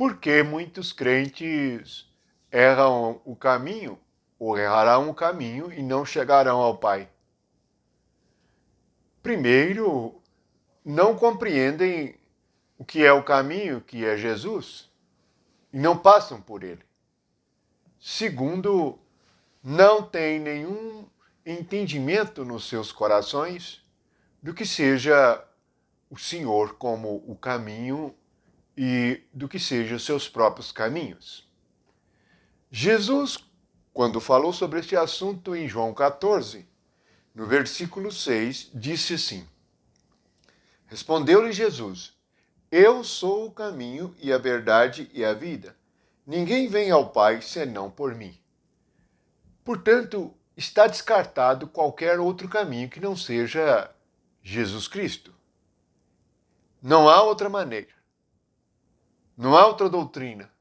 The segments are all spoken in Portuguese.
Porque muitos crentes erram o caminho, ou errarão o caminho e não chegarão ao Pai. Primeiro, não compreendem o que é o caminho, que é Jesus, e não passam por ele. Segundo, não têm nenhum entendimento nos seus corações do que seja o Senhor como o caminho e do que seja os seus próprios caminhos. Jesus, quando falou sobre este assunto em João 14, no versículo 6, disse assim: Respondeu-lhe Jesus: Eu sou o caminho e a verdade e a vida. Ninguém vem ao Pai senão por mim. Portanto, está descartado qualquer outro caminho que não seja Jesus Cristo. Não há outra maneira. Não há outra doutrina.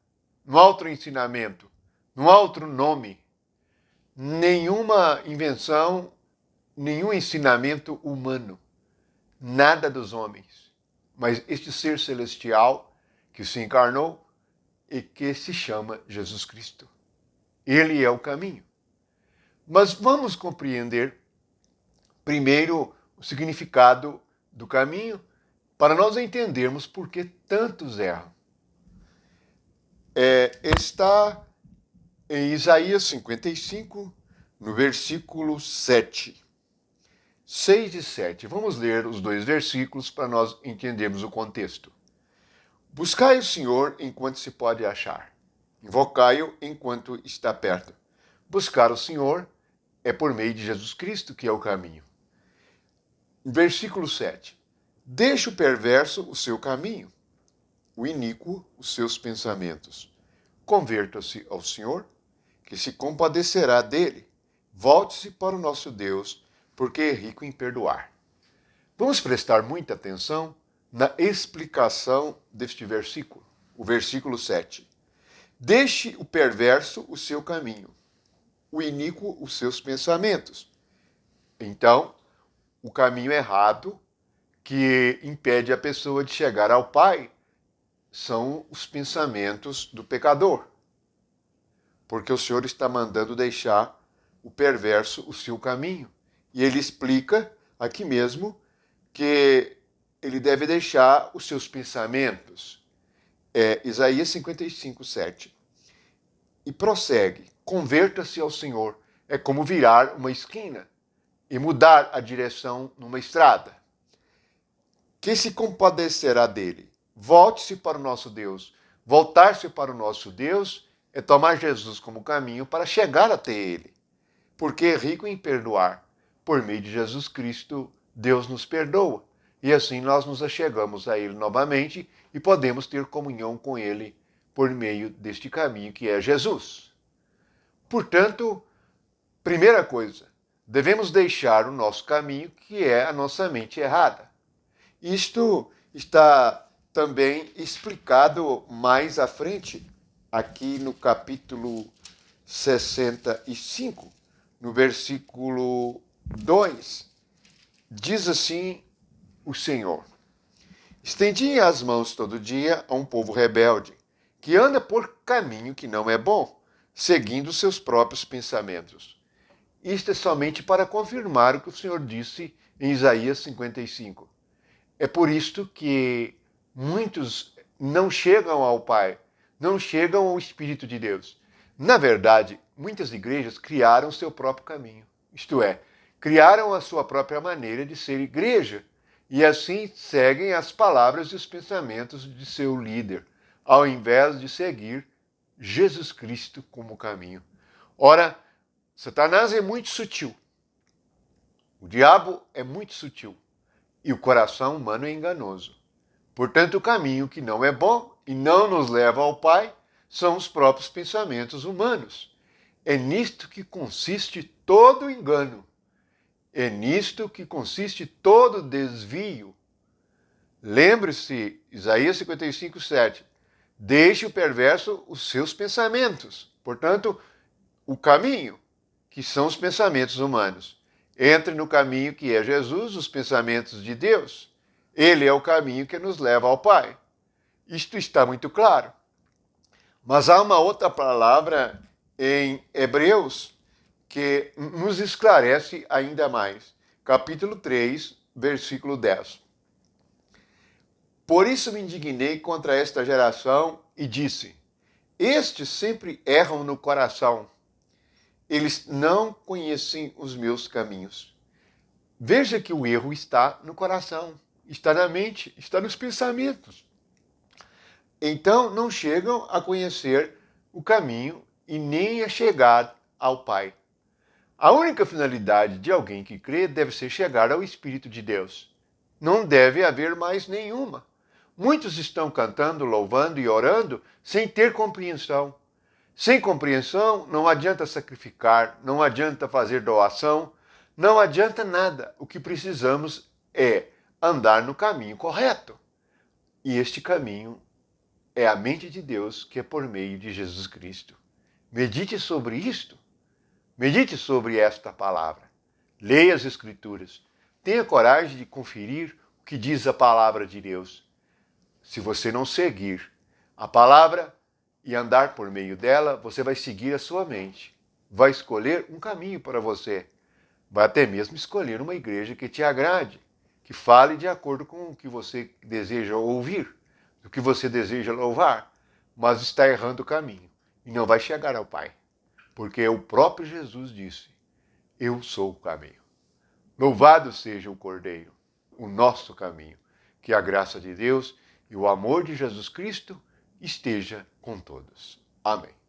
Não há outro ensinamento. Não há outro nome. Nenhuma invenção, nenhum ensinamento humano. Nada dos homens. Mas este ser celestial que se encarnou e que se chama Jesus Cristo. Ele é o caminho. Mas vamos compreender primeiro o significado do caminho para nós entendermos por que tantos erram. Está em Isaías 55, no versículo 7. 6 e 7. Vamos ler os dois versículos para nós entendermos o contexto. Buscai o Senhor enquanto se pode achar. Invocai-o enquanto está perto. Buscar o Senhor é por meio de Jesus Cristo que é o caminho. Versículo 7. Deixa o perverso o seu caminho, o iníquo os seus pensamentos. Converta-se ao Senhor, que se compadecerá dele. Volte-se para o nosso Deus, porque é rico em perdoar. Vamos prestar muita atenção na explicação deste versículo, o versículo 7. Deixe o perverso o seu caminho, o iníquo os seus pensamentos. Então, o caminho errado que impede a pessoa de chegar ao Pai são os pensamentos do pecador. Porque o Senhor está mandando deixar o perverso o seu caminho. E ele explica aqui mesmo que ele deve deixar os seus pensamentos. Isaías 55, 7. E prossegue: converta-se ao Senhor. É como virar uma esquina e mudar a direção numa estrada. Que se compadecerá dele. Volte-se para o nosso Deus. Voltar-se para o nosso Deus é tomar Jesus como caminho para chegar até ele. Porque é rico em perdoar. Por meio de Jesus Cristo, Deus nos perdoa. E assim nós nos achegamos a ele novamente e podemos ter comunhão com ele por meio deste caminho que é Jesus. Portanto, primeira coisa, devemos deixar o nosso caminho, que é a nossa mente errada. Isto está também explicado mais à frente, aqui no capítulo 65, no versículo 2. Diz assim o Senhor: Estendi as mãos todo dia a um povo rebelde, que anda por caminho que não é bom, seguindo seus próprios pensamentos. Isto é somente para confirmar o que o Senhor disse em Isaías 55. É por isto que muitos não chegam ao Pai, não chegam ao Espírito de Deus. Na verdade, muitas igrejas criaram seu próprio caminho. Isto é, criaram a sua própria maneira de ser igreja e assim seguem as palavras e os pensamentos de seu líder, ao invés de seguir Jesus Cristo como caminho. Ora, Satanás é muito sutil. O diabo é muito sutil. E o coração humano é enganoso. Portanto, o caminho que não é bom e não nos leva ao Pai são os próprios pensamentos humanos. É nisto que consiste todo o engano. É nisto que consiste todo o desvio. Lembre-se, Isaías 55, 7. Deixe o perverso os seus pensamentos. Portanto, o caminho, que são os pensamentos humanos. Entre no caminho que é Jesus, os pensamentos de Deus. Ele é o caminho que nos leva ao Pai. Isto está muito claro. Mas há uma outra palavra em Hebreus que nos esclarece ainda mais. Capítulo 3, versículo 10. Por isso me indignei contra esta geração e disse: estes sempre erram no coração. Eles não conhecem os meus caminhos. Veja que o erro está no coração, está na mente, está nos pensamentos. Então não chegam a conhecer o caminho e nem a chegar ao Pai. A única finalidade de alguém que crê deve ser chegar ao Espírito de Deus. Não deve haver mais nenhuma. Muitos estão cantando, louvando e orando sem ter compreensão. Sem compreensão, não adianta sacrificar, não adianta fazer doação, não adianta nada. O que precisamos é andar no caminho correto. E este caminho é a mente de Deus, que é por meio de Jesus Cristo. Medite sobre isto. Medite sobre esta palavra. Leia as Escrituras. Tenha coragem de conferir o que diz a palavra de Deus. Se você não seguir a palavra e andar por meio dela, você vai seguir a sua mente. Vai escolher um caminho para você. Vai até mesmo escolher uma igreja que te agrade, que fale de acordo com o que você deseja ouvir, o que você deseja louvar, mas está errando o caminho e não vai chegar ao Pai. Porque o próprio Jesus disse: eu sou o caminho. Louvado seja o Cordeiro, o nosso caminho. Que a graça de Deus e o amor de Jesus Cristo esteja com todos. Amém.